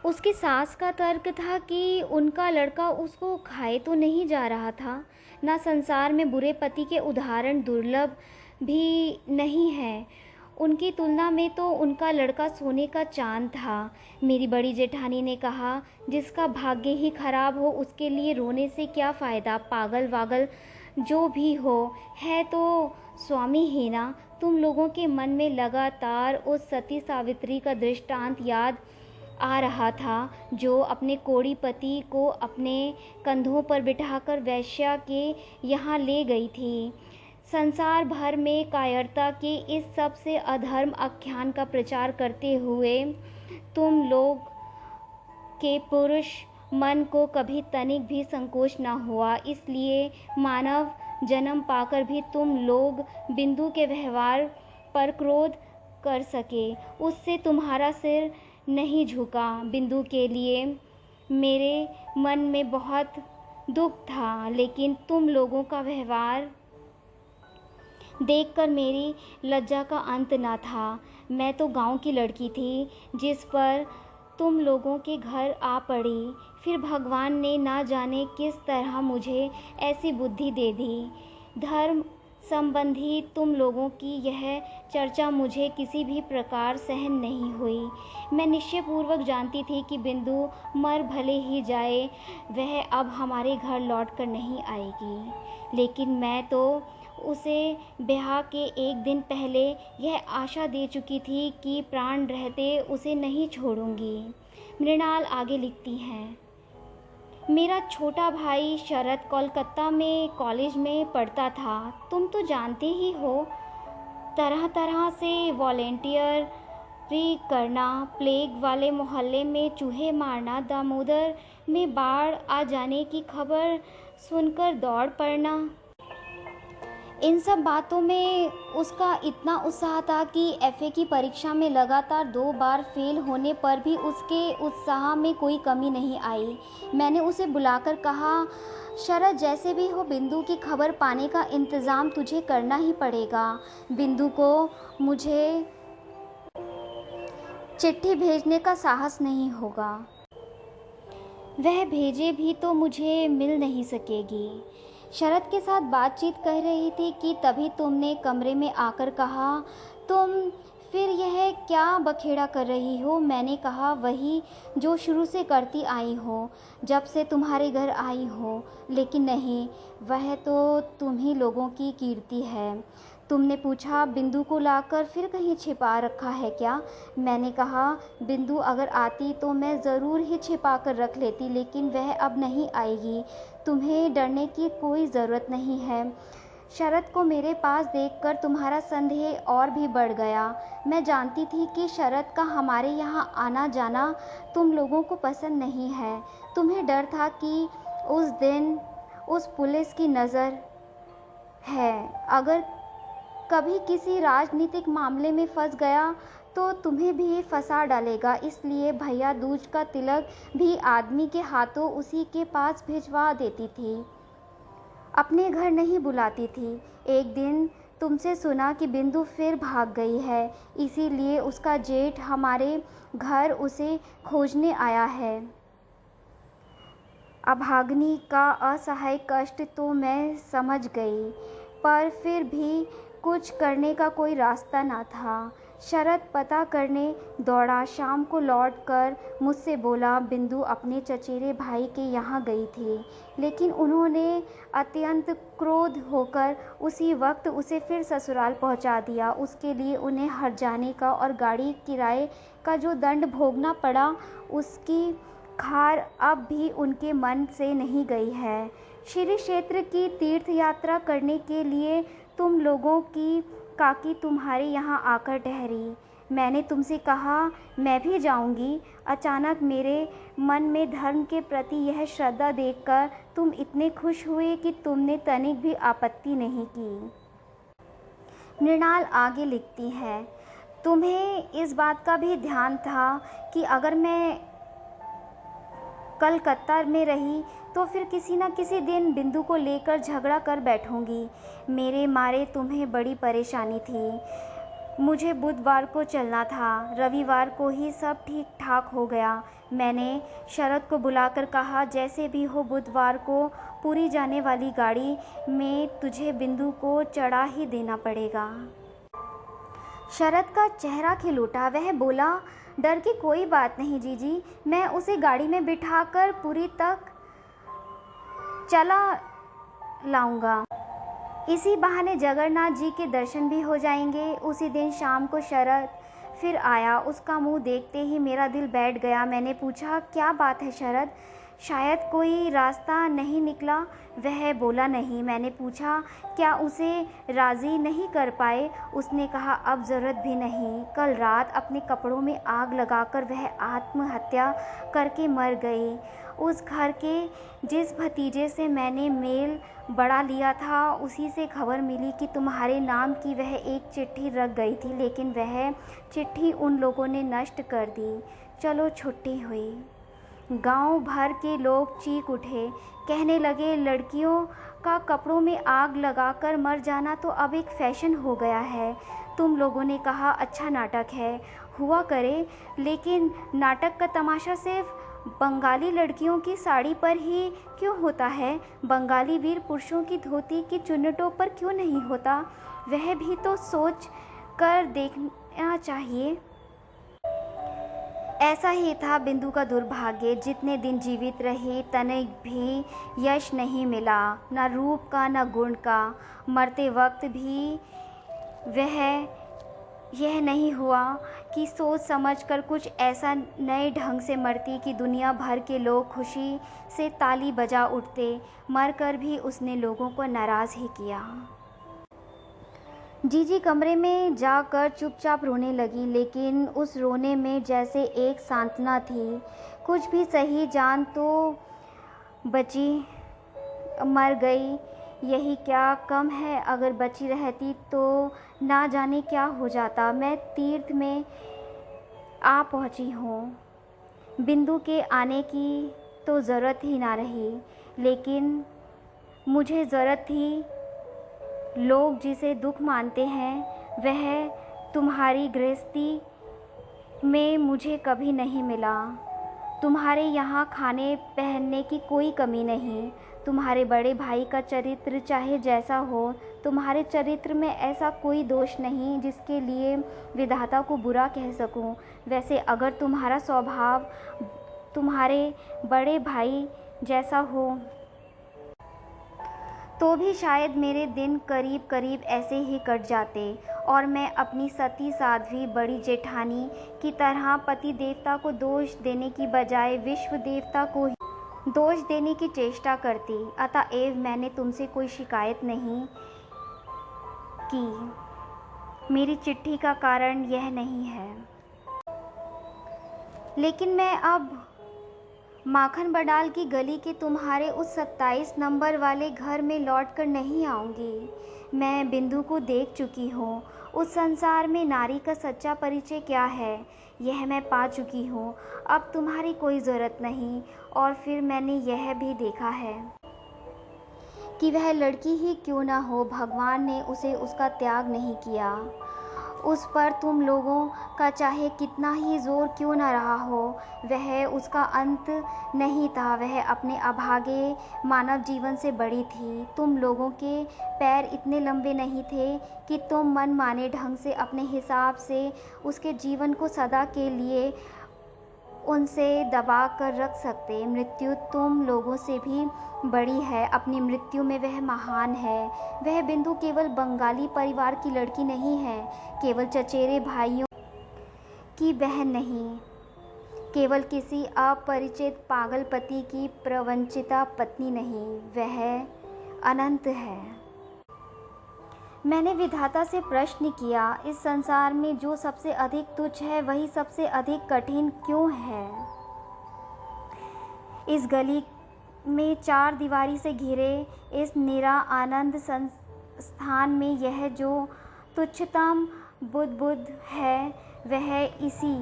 उसकी सास का तर्क था कि उनका लड़का उसको खाए तो नहीं जा रहा था। ना संसार में बुरे पति के उदाहरण दुर्लभ भी नहीं हैं, उनकी तुलना में तो उनका लड़का सोने का चांद था। मेरी बड़ी जेठानी ने कहा जिसका भाग्य ही खराब हो उसके लिए रोने से क्या फ़ायदा। पागल वागल जो भी हो है तो स्वामी हीना। तुम लोगों के मन में लगातार उस सती सावित्री का दृष्टांत याद आ रहा था जो अपने कोड़ी पति को अपने कंधों पर बिठाकर वैश्या के यहाँ ले गई थी। संसार भर में कायरता के इस सब से अधर्म आख्यान का प्रचार करते हुए तुम लोग के पुरुष मन को कभी तनिक भी संकोच न हुआ। इसलिए मानव जन्म पाकर भी तुम लोग बिंदु के व्यवहार पर क्रोध कर सके, उससे तुम्हारा सिर नहीं झुका। बिंदु के लिए मेरे मन में बहुत दुख था, लेकिन तुम लोगों का व्यवहार देखकर मेरी लज्जा का अंत न था। मैं तो गांव की लड़की थी जिस पर तुम लोगों के घर आ पड़ी। फिर भगवान ने ना जाने किस तरह मुझे ऐसी बुद्धि दे दी। धर्म संबंधी तुम लोगों की यह चर्चा मुझे किसी भी प्रकार सहन नहीं हुई। मैं निश्चयपूर्वक जानती थी कि बिंदु मर भले ही जाए, वह अब हमारे घर लौट कर नहीं आएगी। लेकिन मैं तो उसे ब्याह के एक दिन पहले यह आशा दे चुकी थी कि प्राण रहते उसे नहीं छोड़ूंगी। मृणाल आगे लिखती हैं, मेरा छोटा भाई शरद कोलकाता में कॉलेज में पढ़ता था। तुम तो जानते ही हो, तरह तरह से वॉलेंटियरी करना, प्लेग वाले मोहल्ले में चूहे मारना, दामोदर में बाढ़ आ जाने की खबर सुनकर दौड़ पड़ना। इन सब बातों में उसका इतना उत्साह था कि एफए की परीक्षा में लगातार 2 बार फेल होने पर भी उसके उत्साह में कोई कमी नहीं आई। मैंने उसे बुलाकर कहा, शरद जैसे भी हो बिंदु की खबर पाने का इंतज़ाम तुझे करना ही पड़ेगा। बिंदु को मुझे चिट्ठी भेजने का साहस नहीं होगा, वह भेजे भी तो मुझे मिल नहीं सकेगी। शरद के साथ बातचीत कर रही थी कि तभी तुमने कमरे में आकर कहा, तुम फिर यह क्या बखेड़ा कर रही हो। मैंने कहा, वही जो शुरू से करती आई हो, जब से तुम्हारे घर आई हो। लेकिन नहीं, वह तो तुम ही लोगों की कीर्ति है। तुमने पूछा बिंदु को लाकर फिर कहीं छिपा रखा है क्या? मैंने कहा बिंदु अगर आती तो मैं ज़रूर ही छिपा कर रख लेती, लेकिन वह अब नहीं आएगी। तुम्हें डरने की कोई ज़रूरत नहीं है। शरद को मेरे पास देखकर तुम्हारा संदेह और भी बढ़ गया। मैं जानती थी कि शरद का हमारे यहाँ आना जाना तुम लोगों को पसंद नहीं है। तुम्हें डर था कि उस दिन उस पुलिस की नज़र है, अगर कभी किसी राजनीतिक मामले में फंस गया तो तुम्हें भी फंसा डालेगा। इसलिए भैया दूज का तिलक भी आदमी के हाथों उसी के पास भिजवा देती थी, अपने घर नहीं बुलाती थी। एक दिन तुमसे सुना कि बिंदु फिर भाग गई है, इसीलिए उसका जेठ हमारे घर उसे खोजने आया है। अभागिनी का असहाय कष्ट तो मैं समझ गई, पर फिर भी कुछ करने का कोई रास्ता न था। शरद पता करने दौड़ा। शाम को लौटकर मुझसे बोला बिंदु अपने चचेरे भाई के यहाँ गई थी, लेकिन उन्होंने अत्यंत क्रोध होकर उसी वक्त उसे फिर ससुराल पहुँचा दिया। उसके लिए उन्हें हर्जाने का और गाड़ी किराए का जो दंड भोगना पड़ा, उसकी खार अब भी उनके मन से नहीं गई है। श्री क्षेत्र की तीर्थ यात्रा करने के लिए तुम लोगों की काकी तुम्हारे यहाँ आकर ठहरी। मैंने तुमसे कहा मैं भी जाऊंगी। अचानक मेरे मन में धर्म के प्रति यह श्रद्धा देखकर तुम इतने खुश हुए कि तुमने तनिक भी आपत्ति नहीं की। मृणाल आगे लिखती है, तुम्हें इस बात का भी ध्यान था कि अगर मैं कलकत्ता में रही तो फिर किसी न किसी दिन बिंदु को लेकर झगड़ा कर बैठूंगी। मेरे मारे तुम्हें बड़ी परेशानी थी। मुझे बुधवार को चलना था, रविवार को ही सब ठीक ठाक हो गया। मैंने शरद को बुलाकर कहा जैसे भी हो बुधवार को पूरी जाने वाली गाड़ी में तुझे बिंदु को चढ़ा ही देना पड़ेगा। शरद का चेहरा खिल उठा। वह बोला डर की कोई बात नहीं जीजी, मैं उसे गाड़ी में बिठाकर पुरी तक चला लाऊंगा। इसी बहाने जगन्नाथ जी के दर्शन भी हो जाएंगे। उसी दिन शाम को शरद फिर आया। उसका मुंह देखते ही मेरा दिल बैठ गया। मैंने पूछा क्या बात है शरद, शायद कोई रास्ता नहीं निकला? वह बोला नहीं। मैंने पूछा क्या उसे राज़ी नहीं कर पाए? उसने कहा अब ज़रूरत भी नहीं। कल रात अपने कपड़ों में आग लगाकर वह आत्महत्या करके मर गई। उस घर के जिस भतीजे से मैंने मेल बढ़ा लिया था, उसी से खबर मिली कि तुम्हारे नाम की वह एक चिट्ठी रख गई थी, लेकिन वह चिट्ठी उन लोगों ने नष्ट कर दी। चलो छुट्टी हुई। गांव भर के लोग चीख उठे, कहने लगे लड़कियों का कपड़ों में आग लगाकर मर जाना तो अब एक फैशन हो गया है। तुम लोगों ने कहा अच्छा नाटक है, हुआ करे, लेकिन नाटक का तमाशा सिर्फ बंगाली लड़कियों की साड़ी पर ही क्यों होता है? बंगाली वीर पुरुषों की धोती की चुन्नटों पर क्यों नहीं होता? वह भी तो सोच कर देखना चाहिए। ऐसा ही था बिंदु का दुर्भाग्य। जितने दिन जीवित रही तनिक भी यश नहीं मिला, न रूप का न गुण का। मरते वक्त भी वह यह नहीं हुआ कि सोच समझकर कुछ ऐसा नए ढंग से मरती कि दुनिया भर के लोग खुशी से ताली बजा उठते। मरकर भी उसने लोगों को नाराज़ ही किया। जीजी कमरे में जाकर चुपचाप रोने लगी, लेकिन उस रोने में जैसे एक सांत्वना थी। कुछ भी सही, जान तो बची, मर गई यही क्या कम है? अगर बची रहती तो ना जाने क्या हो जाता। मैं तीर्थ में आ पहुंची हूँ। बिंदु के आने की तो ज़रूरत ही ना रही, लेकिन मुझे ज़रूरत थी। लोग जिसे दुख मानते हैं वह तुम्हारी गृहस्थी में मुझे कभी नहीं मिला। तुम्हारे यहाँ खाने पहनने की कोई कमी नहीं। तुम्हारे बड़े भाई का चरित्र चाहे जैसा हो, तुम्हारे चरित्र में ऐसा कोई दोष नहीं जिसके लिए विधाता को बुरा कह सकूं। वैसे अगर तुम्हारा स्वभाव तुम्हारे बड़े भाई जैसा हो तो भी शायद मेरे दिन करीब करीब ऐसे ही कट जाते और मैं अपनी सती साध्वी बड़ी जेठानी की तरह पति देवता को दोष देने की बजाय विश्व देवता को ही दोष देने की चेष्टा करती। अतएव मैंने तुमसे कोई शिकायत नहीं की। मेरी चिट्ठी का कारण यह नहीं है। लेकिन मैं अब माखन बडाल की गली के तुम्हारे उस 27 नंबर वाले घर में लौट कर नहीं आऊँगी। मैं बिंदु को देख चुकी हूँ। उस संसार में नारी का सच्चा परिचय क्या है यह मैं पा चुकी हूँ। अब तुम्हारी कोई ज़रूरत नहीं। और फिर मैंने यह भी देखा है कि वह लड़की ही क्यों ना हो, भगवान ने उसे उसका त्याग नहीं किया। उस पर तुम लोगों का चाहे कितना ही जोर क्यों न रहा हो, वह उसका अंत नहीं था। वह अपने अभागे मानव जीवन से बड़ी थी। तुम लोगों के पैर इतने लंबे नहीं थे कि तुम मन माने ढंग से अपने हिसाब से उसके जीवन को सदा के लिए उनसे दबा कर रख सकते। मृत्यु तुम लोगों से भी बड़ी है। अपनी मृत्यु में वह महान है। वह बिंदु केवल बंगाली परिवार की लड़की नहीं है, केवल चचेरे भाइयों की बहन नहीं, केवल किसी अपरिचित पागल पति की प्रवंचिता पत्नी नहीं, वह अनंत है। मैंने विधाता से प्रश्न किया, इस संसार में जो सबसे अधिक तुच्छ है वही सबसे अधिक कठिन क्यों है? इस गली में 4 दीवारी से घिरे इस निरा आनंद संस्थान में यह जो तुच्छतम बुद्ध है वह इसी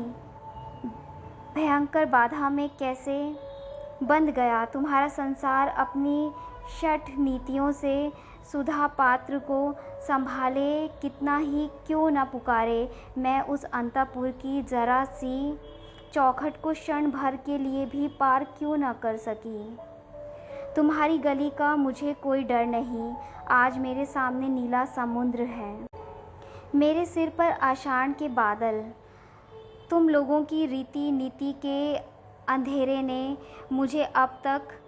भयंकर बाधा में कैसे बंध गया? तुम्हारा संसार अपनी शठ नीतियों से सुधा पात्र को संभाले कितना ही क्यों न पुकारे। मैं उस अंतःपुर की जरा सी चौखट को क्षण भर के लिए भी पार क्यों न कर सकी। तुम्हारी गली का मुझे कोई डर नहीं। आज मेरे सामने नीला समुद्र है, मेरे सिर पर आषाढ़ के बादल। तुम लोगों की रीति नीति के अंधेरे ने मुझे अब तक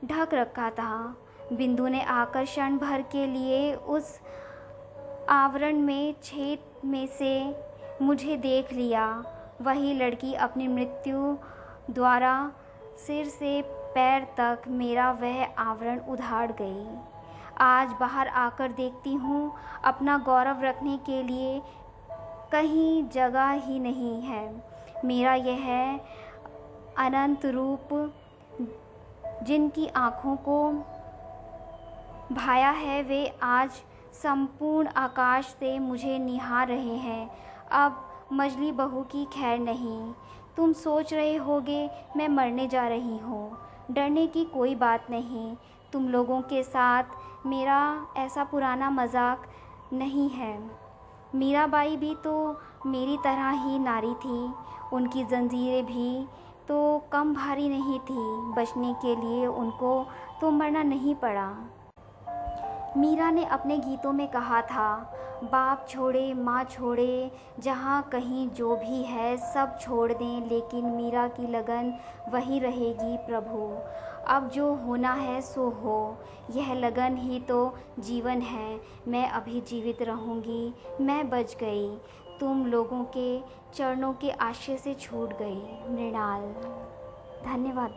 ढक रखा था। बिंदु ने आकर्षण भर के लिए उस आवरण में छेद में से मुझे देख लिया। वही लड़की अपनी मृत्यु द्वारा सिर से पैर तक मेरा वह आवरण उधाड़ गई। आज बाहर आकर देखती हूँ अपना गौरव रखने के लिए कहीं जगह ही नहीं है। मेरा यह अनंत रूप जिनकी आँखों को भाया है वे आज संपूर्ण आकाश से मुझे निहार रहे हैं। अब मजली बहू की खैर नहीं। तुम सोच रहे होगे मैं मरने जा रही हूँ। डरने की कोई बात नहीं। तुम लोगों के साथ मेरा ऐसा पुराना मजाक नहीं है। मीराबाई भी तो मेरी तरह ही नारी थी। उनकी जंजीरें भी तो कम भारी नहीं थी। बचने के लिए उनको तो मरना नहीं पड़ा। मीरा ने अपने गीतों में कहा था, बाप छोड़े माँ छोड़े जहाँ कहीं जो भी है सब छोड़ दें, लेकिन मीरा की लगन वही रहेगी प्रभु। अब जो होना है सो हो, यह लगन ही तो जीवन है। मैं अभी जीवित रहूँगी। मैं बच गई, तुम लोगों के चरणों के आश्रय से छूट गई। मृणाल। धन्यवाद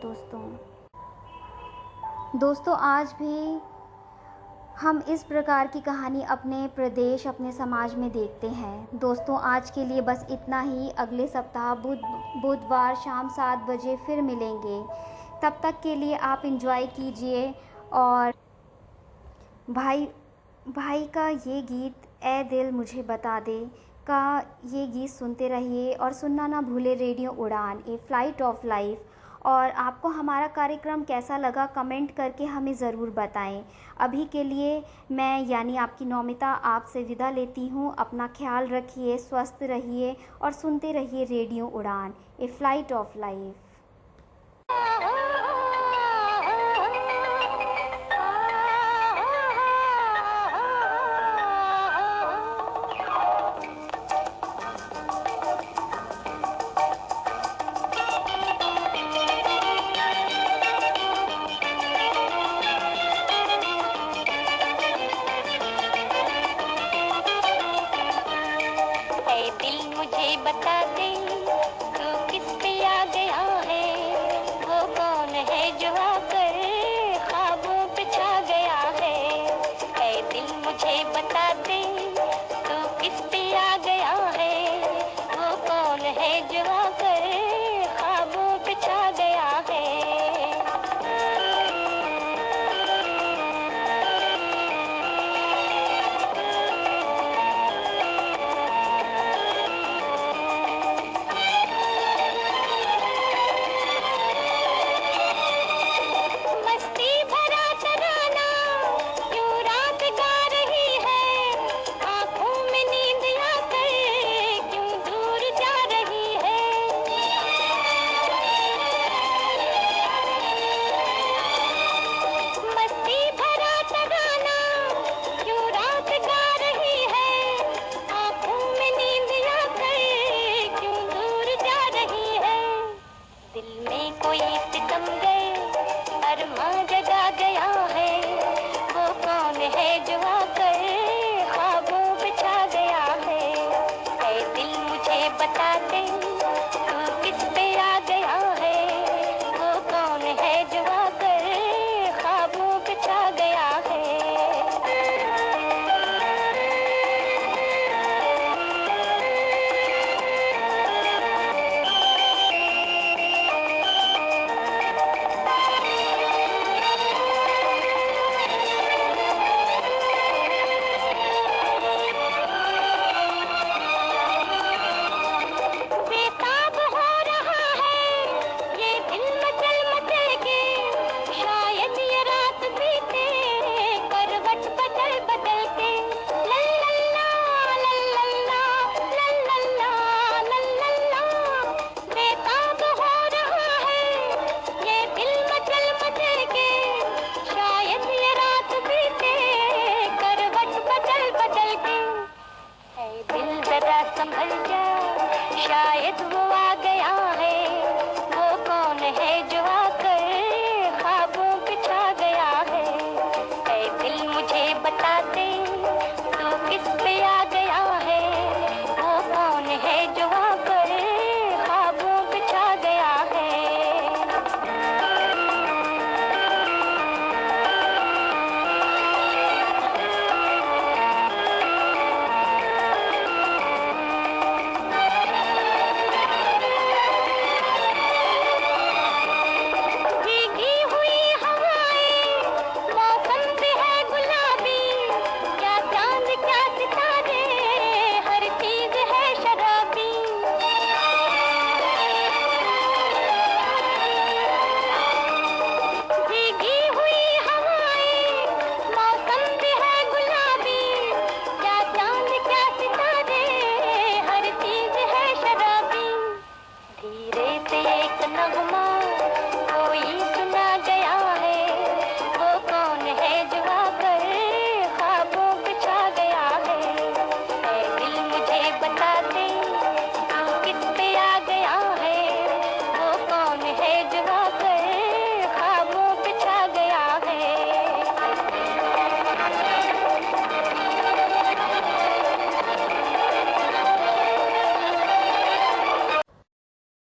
दोस्तों आज भी हम इस प्रकार की कहानी अपने प्रदेश अपने समाज में देखते हैं। दोस्तों आज के लिए बस इतना ही। अगले सप्ताह बुधवार शाम 7 बजे फिर मिलेंगे। तब तक के लिए आप एंजॉय कीजिए। और भाई का ये गीत ए दिल मुझे बता दे का ये गीत सुनते रहिए और सुनना ना भूले रेडियो उड़ान, ए फ्लाइट ऑफ लाइफ। और आपको हमारा कार्यक्रम कैसा लगा कमेंट करके हमें ज़रूर बताएं। अभी के लिए मैं यानी आपकी नौमिता आपसे विदा लेती हूँ। अपना ख्याल रखिए, स्वस्थ रहिए और सुनते रहिए रेडियो उड़ान, ए फ्लाइट ऑफ लाइफ।